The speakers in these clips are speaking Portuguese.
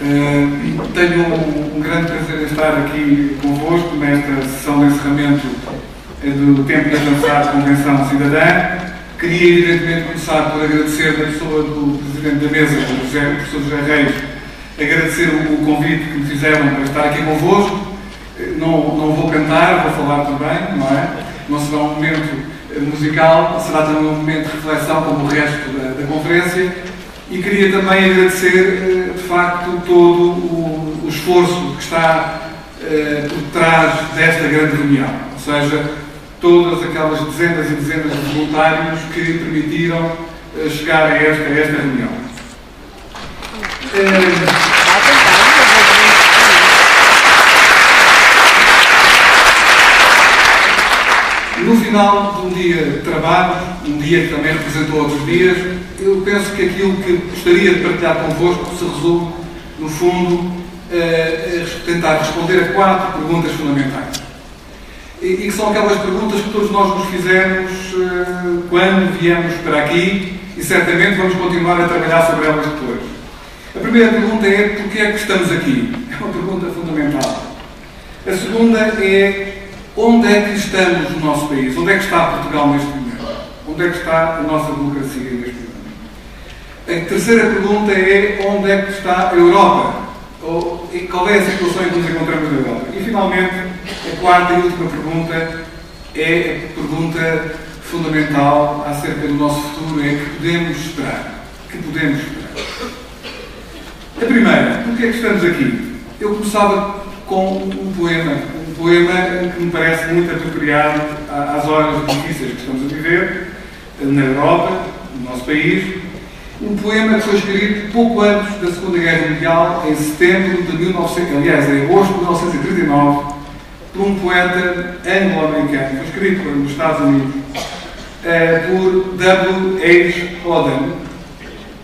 Tenho um grande prazer em estar aqui convosco nesta sessão de encerramento do Tempo de Avançar Convenção Cidadã. Queria, evidentemente, começar por agradecer na pessoa do Presidente da Mesa, o professor José Reis, agradecer o convite que me fizeram para estar aqui convosco. Não vou cantar, vou falar também, não é? Não será um momento musical, será também um momento de reflexão, como o resto da conferência. E queria também agradecer, de facto, todo o esforço que está por trás desta grande reunião. Ou seja, todas aquelas dezenas e dezenas de voluntários que permitiram chegar a esta reunião. No final de um dia de trabalho, um dia que também representou outros dias, eu penso que aquilo que gostaria de partilhar convosco se resume, no fundo, a tentar responder a 4 perguntas fundamentais. E que são aquelas perguntas que todos nós nos fizemos quando viemos para aqui e certamente vamos continuar a trabalhar sobre elas depois. A primeira pergunta é: porquê é que estamos aqui? É uma pergunta fundamental. A segunda é: onde é que estamos no nosso país? Onde é que está Portugal neste momento? Onde é que está a nossa democracia neste momento? A terceira pergunta é: onde é que está a Europa? E qual é a situação em que nos encontramos na Europa? E, finalmente, a quarta e última pergunta é a pergunta fundamental acerca do nosso futuro: é que podemos esperar? Que podemos esperar? A primeira: porquê é que estamos aqui? Eu começava com um poema que me parece muito apropriado às horas difíceis que estamos a viver na Europa, no nosso país. Um poema que foi escrito pouco antes da Segunda Guerra Mundial, em setembro de 1900, aliás, em agosto de 1939, por um poeta anglo-americano. Foi escrito nos Estados Unidos por W.H. Auden.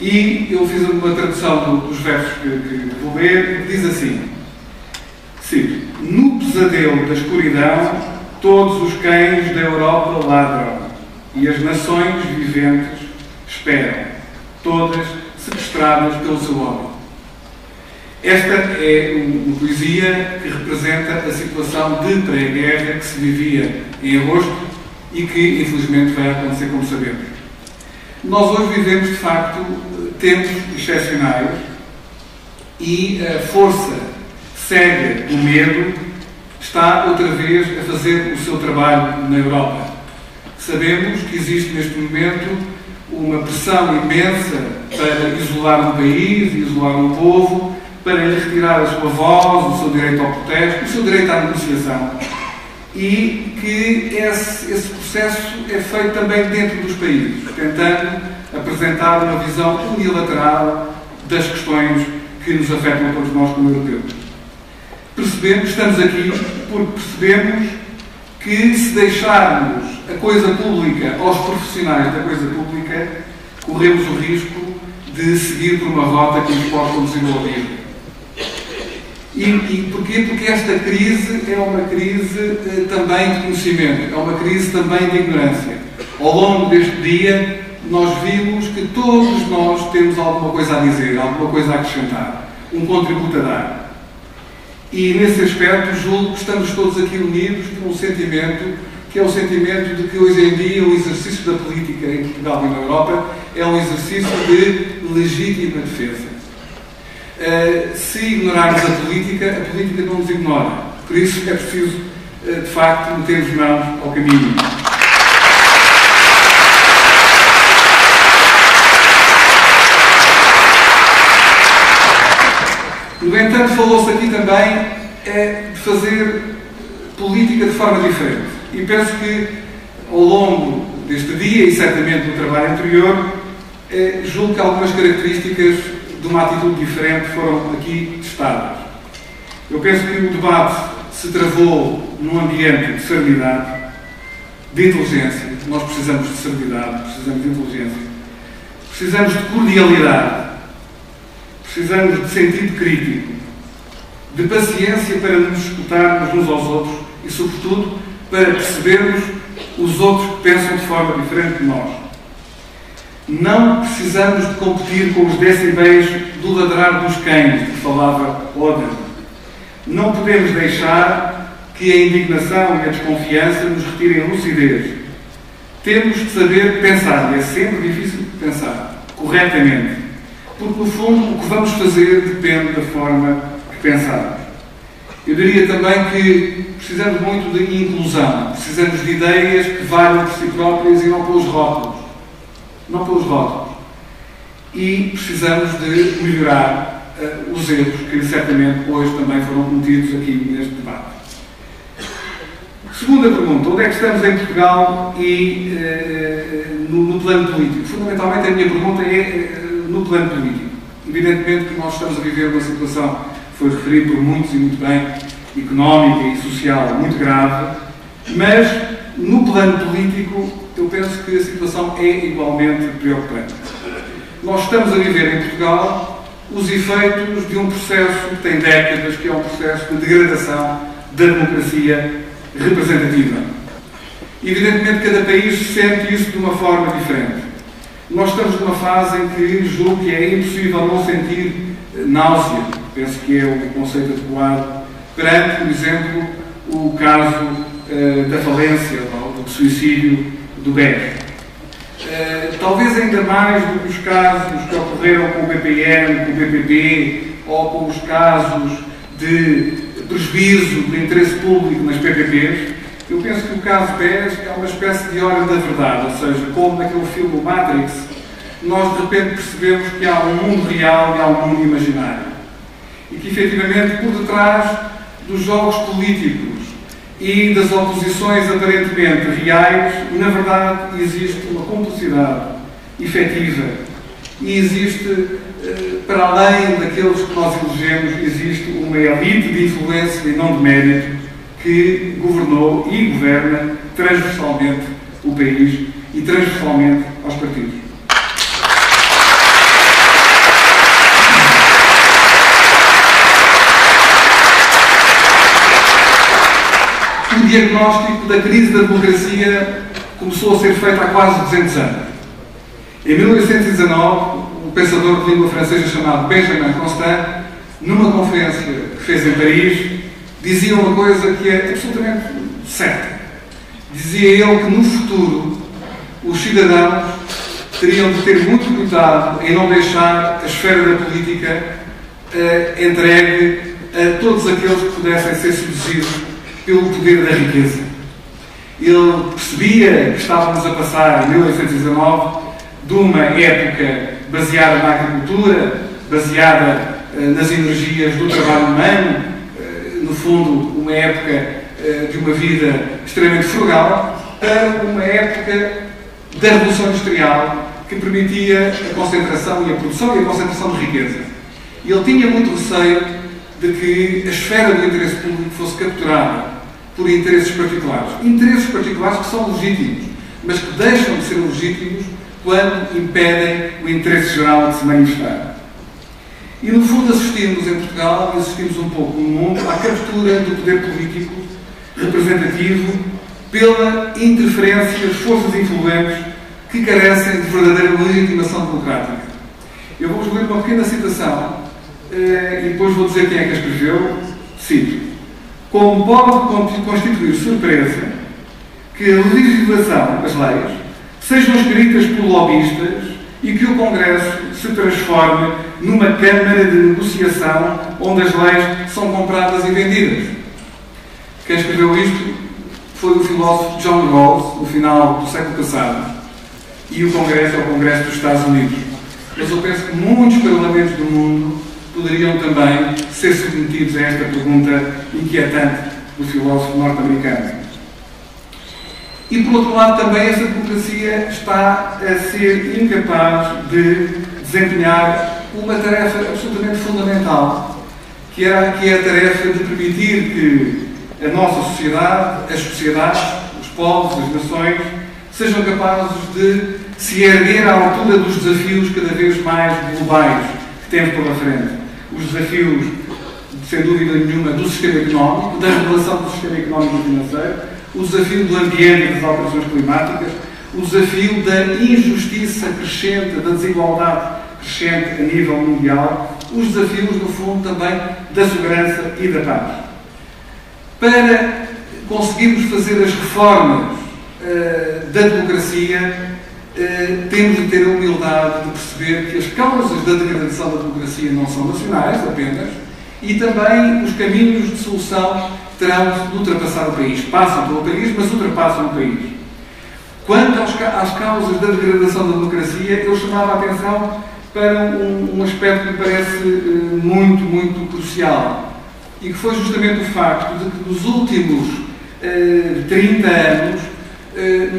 E eu fiz uma tradução dos versos que vou ler, que diz assim: cito: no pesadelo da escuridão, todos os cães da Europa ladram, e as nações viventes esperam, todas sequestradas pelo seu ódio. Esta é uma poesia que representa a situação de pré-guerra que se vivia em agosto e que, infelizmente, vai acontecer, como sabemos. Nós hoje vivemos, de facto, tempos excepcionais e a força cega do medo está outra vez a fazer o seu trabalho na Europa. Sabemos que existe neste momento uma pressão imensa para isolar um país, isolar um povo, para lhe retirar a sua voz, o seu direito ao protesto, o seu direito à negociação. E que esse processo é feito também dentro dos países, tentando apresentar uma visão unilateral das questões que nos afetam a todos nós como europeus. Estamos aqui porque percebemos que, se deixarmos a coisa pública aos profissionais da coisa pública, corremos o risco de seguir por uma rota que nos pode conduzir ao abismo. E porquê? Porque esta crise é uma crise também de conhecimento, é uma crise também de ignorância. Ao longo deste dia, nós vimos que todos nós temos alguma coisa a dizer, alguma coisa a acrescentar, um contributo a dar. E, nesse aspecto, julgo que estamos todos aqui unidos por um sentimento, que é o sentimento de que, hoje em dia, o exercício da política em Portugal e na Europa é um exercício de legítima defesa. Se ignorarmos a política não nos ignora. Por isso é preciso, de facto, metermos mãos ao caminho. No entanto, falou-se aqui também de fazer política de forma diferente. E penso que, ao longo deste dia, e certamente no trabalho anterior, julgo que algumas características de uma atitude diferente foram aqui testadas. Eu penso que o debate se travou num ambiente de serenidade, de inteligência. Nós precisamos de serenidade, precisamos de inteligência, precisamos de cordialidade, precisamos de sentido crítico, de paciência para nos escutarmos uns aos outros e, sobretudo, para percebermos os outros que pensam de forma diferente de nós. Não precisamos de competir com os decibéis do ladrar dos cães, que falava Oden. Não podemos deixar que a indignação e a desconfiança nos retirem a lucidez. Temos de saber pensar, e é sempre difícil pensar, corretamente, porque, no fundo, o que vamos fazer depende da forma que pensarmos. Eu diria também que precisamos muito de inclusão, precisamos de ideias que valham por si próprias e não pelos rótulos. Não pelos rótulos. E precisamos de melhorar os erros que certamente hoje também foram cometidos aqui neste debate. Segunda pergunta, onde é que estamos em Portugal e no plano político? Fundamentalmente a minha pergunta é no plano político. Evidentemente que nós estamos a viver uma situação, foi referido por muitos e muito bem, económica e social muito grave, mas no plano político eu penso que a situação é igualmente preocupante. Nós estamos a viver em Portugal os efeitos de um processo que tem décadas, que é um processo de degradação da democracia representativa. Evidentemente, cada país sente isso de uma forma diferente. Nós estamos numa fase em que julgo que é impossível não sentir náusea, penso que é o conceito adequado, perante, por exemplo, o caso da falência ou do suicídio do BES. Talvez ainda mais do que os casos que ocorreram com o BPN, com o BPP, ou com os casos de prejuízo do interesse público nas PPPs, eu penso que o caso BES é uma espécie de hora da verdade, ou seja, como naquele filme Matrix, nós de repente percebemos que há um mundo real e há um mundo imaginário. E que, efetivamente, por detrás dos jogos políticos e das oposições aparentemente reais, na verdade, existe uma complicidade efetiva e existe, para além daqueles que nós elegemos, existe uma elite de influência e não de mérito que governou e governa transversalmente o país e transversalmente aos partidos. O diagnóstico da crise da democracia começou a ser feito há quase 200 anos. Em 1919, um pensador de língua francesa chamado Benjamin Constant, numa conferência que fez em Paris, dizia uma coisa que é absolutamente certa. Dizia ele que no futuro os cidadãos teriam de ter muito cuidado em não deixar a esfera da política entregue a todos aqueles que pudessem ser seduzidos pelo poder da riqueza. Ele percebia que estávamos a passar, em 1819, de uma época baseada na agricultura, baseada nas energias do trabalho humano, no fundo, uma época de uma vida extremamente frugal, para uma época da Revolução Industrial que permitia a concentração e a produção e a concentração de riqueza. E ele tinha muito receio de que a esfera do interesse público fosse capturada por interesses particulares. Interesses particulares que são legítimos, mas que deixam de ser legítimos quando impedem o interesse geral de se manifestar. E, no fundo, assistimos em Portugal, e assistimos um pouco no mundo, à captura do poder político representativo pela interferência de forças influentes que carecem de verdadeira legitimação democrática. Eu vou-vos ler uma pequena citação e depois vou dizer quem é que a escreveu. Cito: como pode constituir surpresa que a legislação, as leis, sejam escritas por lobistas e que o Congresso se transforme numa câmara de negociação onde as leis são compradas e vendidas. Quem escreveu isto foi o filósofo John Rawls, no final do século passado, e o Congresso é o Congresso dos Estados Unidos. Mas eu penso que muitos parlamentos do mundo poderiam também ser submetidos a esta pergunta inquietante do filósofo norte-americano. E, por outro lado, também essa democracia está a ser incapaz de desempenhar uma tarefa absolutamente fundamental, que é a tarefa de permitir que a nossa sociedade, as sociedades, os povos, as nações, sejam capazes de se erguer à altura dos desafios cada vez mais globais que temos pela frente. Os desafios, sem dúvida nenhuma, do sistema económico, da regulação do sistema económico e financeiro, o desafio do ambiente e das alterações climáticas, o desafio da injustiça crescente, da desigualdade crescente a nível mundial, os desafios, no fundo, também da segurança e da paz. Para conseguirmos fazer as reformas da democracia, temos de ter a humildade de perceber que as causas da degradação da democracia não são nacionais apenas, e também os caminhos de solução terão de ultrapassar o país. Passam pelo país, mas ultrapassam o país. Quanto às causas da degradação da democracia, eu chamava a atenção para um aspecto que me parece muito, muito crucial, e que foi justamente o facto de que nos últimos 30 anos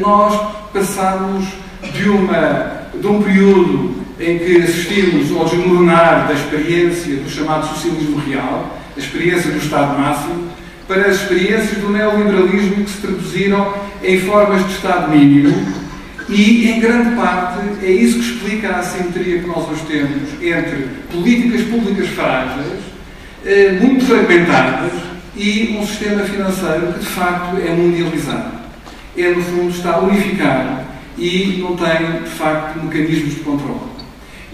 nós passámos de um período em que assistimos ao desmoronar da experiência do chamado socialismo real, a experiência do Estado máximo, para as experiências do neoliberalismo que se traduziram em formas de Estado mínimo, e, em grande parte, é isso que explica a assimetria que nós hoje temos entre políticas públicas frágeis, muito fragmentadas, e um sistema financeiro que, de facto, é mundializado. No fundo, está unificado e não tem, de facto, mecanismos de controle.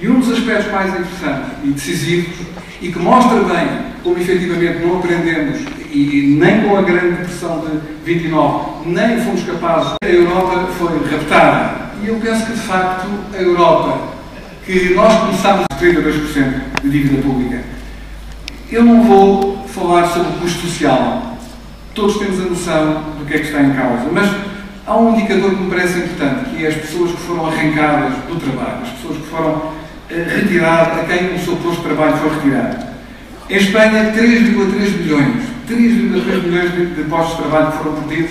E um dos aspectos mais interessantes e decisivos, e que mostra bem como efetivamente não aprendemos, e nem com a grande depressão de 29, nem fomos capazes, a Europa foi raptada. E eu penso que, de facto, a Europa, que nós começámos a 32% de dívida pública, eu não vou falar sobre o custo social. Todos temos a noção do que é que está em causa, mas há um indicador que me parece importante, que é as pessoas que foram arrancadas do trabalho, as pessoas que foram retiradas, a quem o seu posto de trabalho foi retirado. Em Espanha, 3,3 milhões de postos de trabalho foram perdidos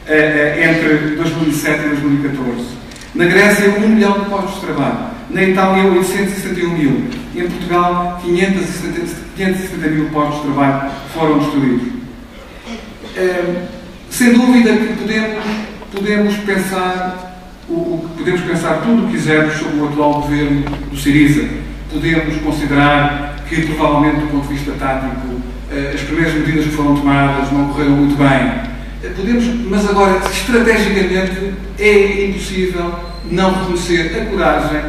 entre 2007 e 2014. Na Grécia, 1 milhão de postos de trabalho. Na Itália, 861 mil. E em Portugal, 570 mil postos de trabalho foram destruídos. Sem dúvida que podemos pensar tudo o que quisermos sobre o atual governo do Syriza. Podemos considerar que, provavelmente, do ponto de vista tático, as primeiras medidas que foram tomadas não correram muito bem. Mas agora, estrategicamente, é impossível não reconhecer a coragem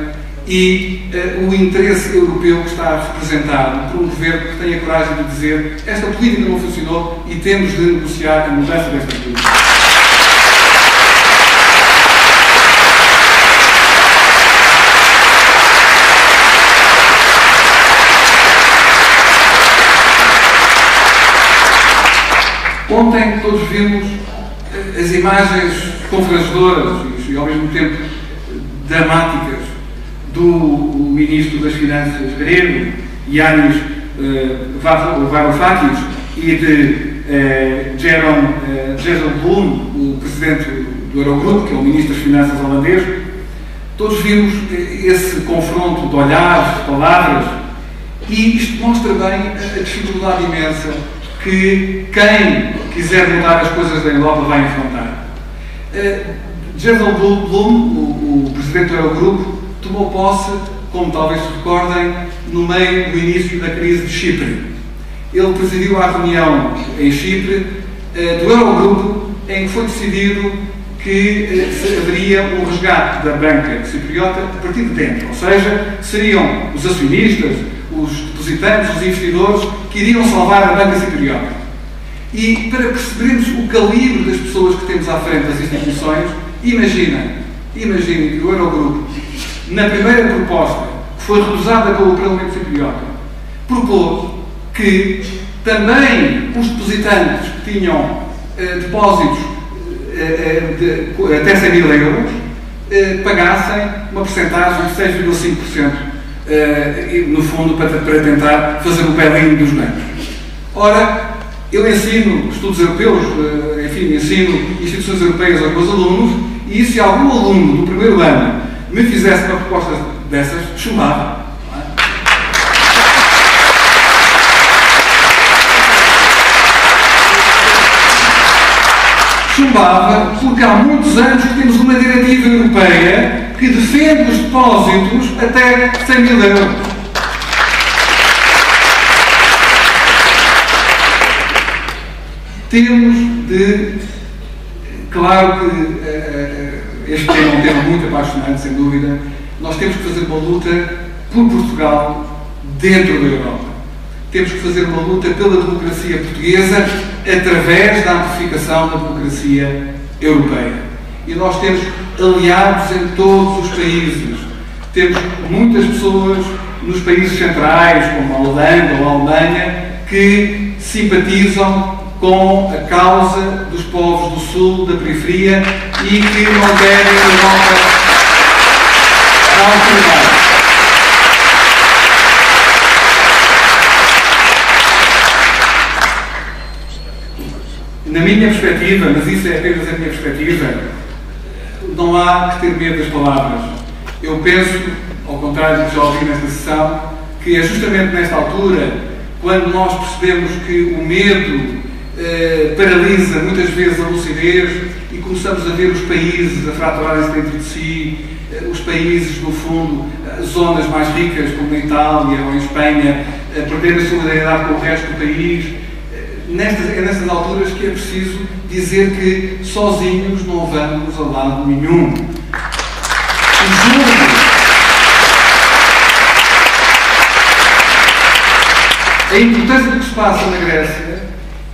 e o interesse europeu que está representado por um governo que tem a coragem de dizer: esta política não funcionou e temos de negociar a mudança desta política. Ontem todos vimos as imagens confrangedoras e ao mesmo tempo dramáticas do Ministro das Finanças grego, Yanis Varoufakis, e de Jeroen Dijsselbloem, o Presidente do Eurogrupo, que é o Ministro das Finanças holandês. Todos vimos esse confronto de olhares, de palavras, e isto mostra bem a dificuldade imensa que quem quiser mudar as coisas da Europa vai enfrentar. Dijsselbloem, o Presidente do Eurogrupo, tomou posse, como talvez se recordem, no meio do início da crise de Chipre. Ele presidiu a reunião em Chipre do Eurogrupo, em que foi decidido que haveria um resgate da banca cipriota a partir de dentro, ou seja, seriam os acionistas, os depositantes, os investidores que iriam salvar a banca cipriota. E para percebermos o calibre das pessoas que temos à frente das instituições, imaginem que o Eurogrupo, na primeira proposta, que foi recusada pelo Parlamento cipriota, propôs que também os depositantes que tinham depósitos até 100 mil euros pagassem uma percentagem de 6,5%, no fundo, para tentar fazer o bail-in dos bancos. Ora, eu ensino estudos europeus, ensino instituições europeias aos meus alunos, e se algum aluno do primeiro ano me fizesse uma proposta dessas, chumbava. Chumbava, porque há muitos anos que temos uma diretiva europeia que defende os depósitos até 100 mil euros. Temos de... Claro que este tema é um tema muito apaixonante, sem dúvida. Nós temos que fazer uma luta por Portugal dentro da Europa. Temos que fazer uma luta pela democracia portuguesa através da amplificação da democracia europeia. E nós temos aliados em todos os países. Temos muitas pessoas nos países centrais, como a Holanda ou a Alemanha, que simpatizam com a causa dos povos do Sul, da periferia, e que não querem a Europa à autoridade. Na minha perspectiva, mas isso é apenas a minha perspectiva, não há que ter medo das palavras. Eu penso, ao contrário do que já ouvi nesta sessão, que é justamente nesta altura, quando nós percebemos que o medo paralisa muitas vezes a lucidez e começamos a ver os países a fraturarem-se dentro de si, os países, no fundo, zonas mais ricas, como na Itália ou em Espanha, perderem a solidariedade com o resto do país. É nestas alturas que é preciso dizer que sozinhos não vamos a lado nenhum. A importância do que se passa na Grécia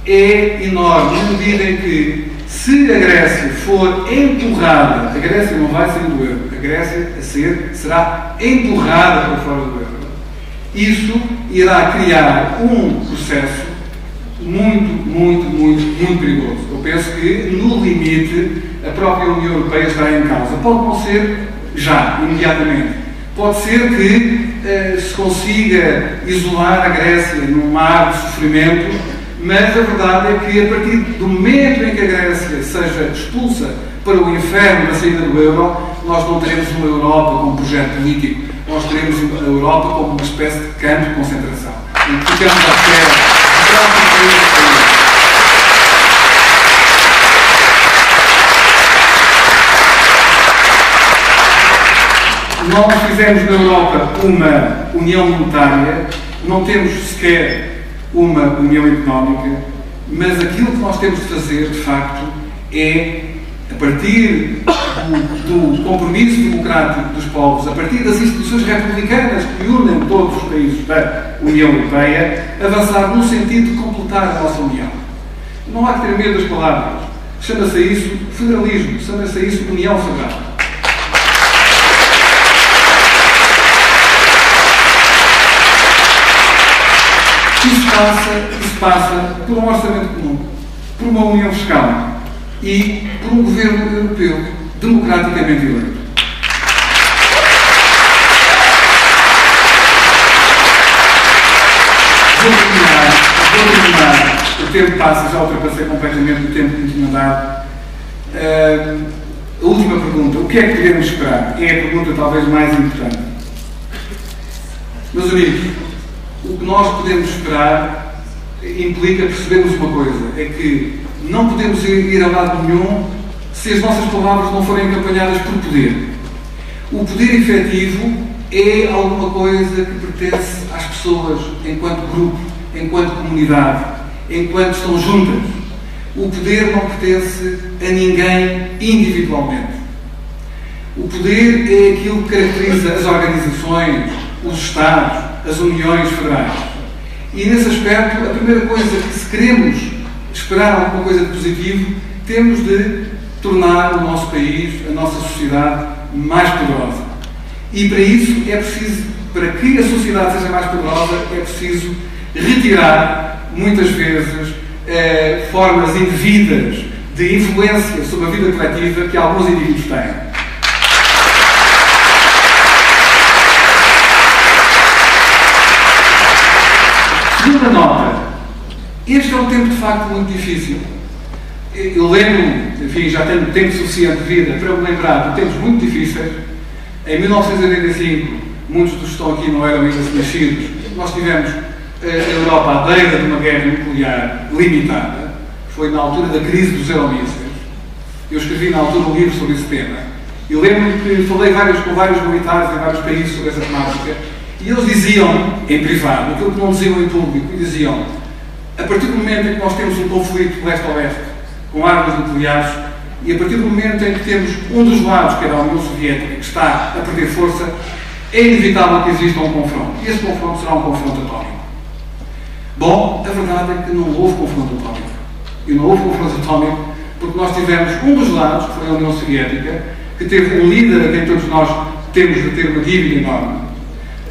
é enorme, na medida em que, se a Grécia for empurrada, a Grécia não vai sair do euro, a Grécia será empurrada para fora do euro. Isso irá criar um processo muito perigoso. Eu penso que, no limite, a própria União Europeia estará em causa. Pode não ser já, imediatamente. Pode ser que se consiga isolar a Grécia num mar de sofrimento, mas a verdade é que, a partir do momento em que a Grécia seja expulsa para o inferno da saída do euro, nós não teremos uma Europa como projeto político, nós teremos a Europa como uma espécie de campo de concentração. E ficamos à espera. Nós fizemos na Europa uma união monetária, não temos sequer uma união económica, mas aquilo que nós temos de fazer, de facto, é, a partir do compromisso democrático dos povos, a partir das instituições republicanas que unem todos os países da União Europeia, avançar no sentido de completar a nossa União. Não há que ter medo das palavras. Chama-se a isso federalismo, chama-se a isso União Federal. Isso passa por um orçamento comum, por uma união fiscal e por um governo europeu democraticamente eleito. Vou terminar. O tempo passa, já ultrapassei completamente o tempo que me tinha dado. A última pergunta, o que é que podemos esperar? É a pergunta talvez mais importante. Meus amigos, o que nós podemos esperar implica percebermos uma coisa, é que não podemos ir a lado nenhum se as nossas palavras não forem acompanhadas por poder. O poder efetivo é alguma coisa que pertence às pessoas enquanto grupo, enquanto comunidade, enquanto estão juntas. O poder não pertence a ninguém individualmente. O poder é aquilo que caracteriza as organizações, os Estados, as uniões federais. E nesse aspecto, a primeira coisa que, se queremos esperar alguma coisa de positivo, temos de tornar o nosso país, a nossa sociedade, mais poderosa. E para isso é preciso, para que a sociedade seja mais poderosa, é preciso retirar, muitas vezes, formas indevidas de influência sobre a vida coletiva que alguns indivíduos têm. Segunda nota. Este é um tempo, de facto, muito difícil. Eu lembro, enfim, já tenho tempo suficiente de vida para me lembrar de tempos muito difíceis. Em 1985, muitos dos que estão aqui não eram ainda nascidos, nós tivemos a Europa à beira de uma guerra nuclear limitada. Foi na altura da crise dos euromísseis. Eu escrevi na altura um livro sobre esse tema. Eu lembro que falei com vários militares em vários países sobre essa temática. E eles diziam, em privado, aquilo que não diziam em público, e diziam, a partir do momento em que nós temos um conflito leste-oeste, com armas nucleares, E a partir do momento em que temos um dos lados, que era a União Soviética, que está a perder força, é inevitável que exista um confronto. E esse confronto será um confronto atómico. Bom, a verdade é que não houve confronto atómico. E não houve confronto atómico porque nós tivemos um dos lados, que foi a União Soviética, que teve um líder a quem todos nós temos de ter uma dívida enorme,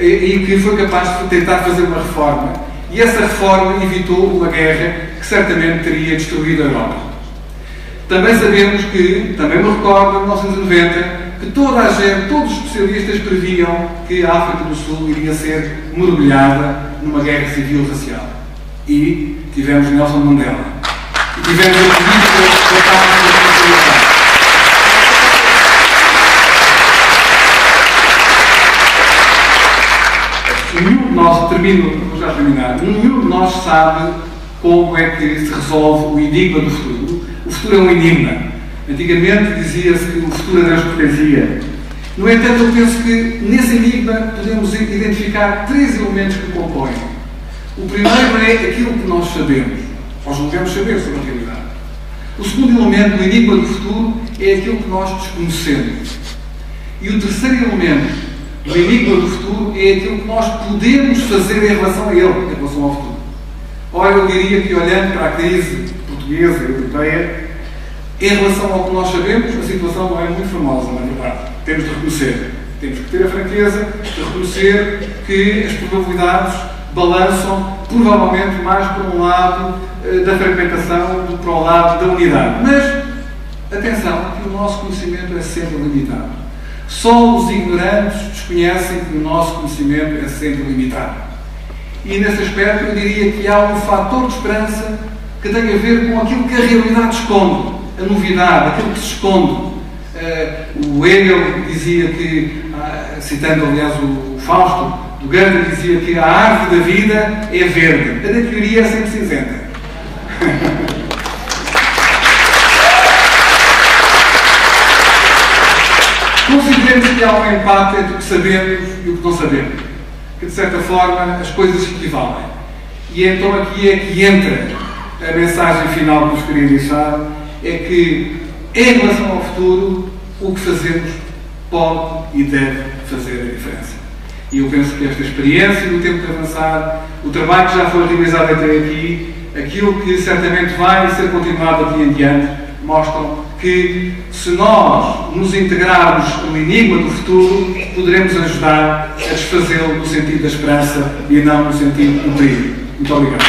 e que foi capaz de tentar fazer uma reforma. E essa reforma evitou uma guerra que certamente teria destruído a Europa. Também sabemos que, também me recordo, em 1990, que toda a gente, todos os especialistas previam que a África do Sul iria ser mergulhada numa guerra civil racial. E tivemos Nelson Mandela. E tivemos a política da responsabilidade. Nenhum de nós, vou já terminar, nenhum de nós sabe como é que se resolve o enigma do futuro. O futuro é um enigma. Antigamente dizia-se que o futuro a Deus pertencia. No entanto, eu penso que nesse enigma podemos identificar 3 elementos que o compõem. O primeiro é aquilo que nós sabemos, ou julgamos saber sobre a realidade. O segundo elemento do enigma do futuro é aquilo que nós desconhecemos. E o terceiro elemento do enigma do futuro é aquilo que nós podemos fazer em relação a ele, em relação ao futuro. Ora, eu diria que, olhando para a crise portuguesa e europeia, em relação ao que nós sabemos, a situação não é muito famosa, na verdade. Temos de reconhecer. Temos que ter a franqueza de reconhecer que as probabilidades balançam provavelmente mais para um lado da fragmentação do que para o lado da unidade. Mas, atenção, que o nosso conhecimento é sempre limitado. Só os ignorantes desconhecem que o nosso conhecimento é sempre limitado. E, nesse aspecto, eu diria que há um fator de esperança que tem a ver com aquilo que a realidade esconde, a novidade, aquilo que se esconde. O Hegel dizia que, citando aliás o Fausto, o Goethe dizia que a árvore da vida é verde, a da teoria é sempre cinzenta. Consideremos que há um empate entre o que sabemos e o que não sabemos, que de certa forma as coisas se equivalem. E então aqui é que entra a mensagem final que vos queria deixar, é que em relação ao futuro, o que fazemos pode e deve fazer a diferença. E eu penso que esta experiência do tempo de avançar, o trabalho que já foi realizado até aqui, aquilo que certamente vai ser continuado aqui em diante, mostram que se nós nos integrarmos no enigma do futuro, poderemos ajudar a desfazê-lo no sentido da esperança e não no sentido do perigo. Muito obrigado.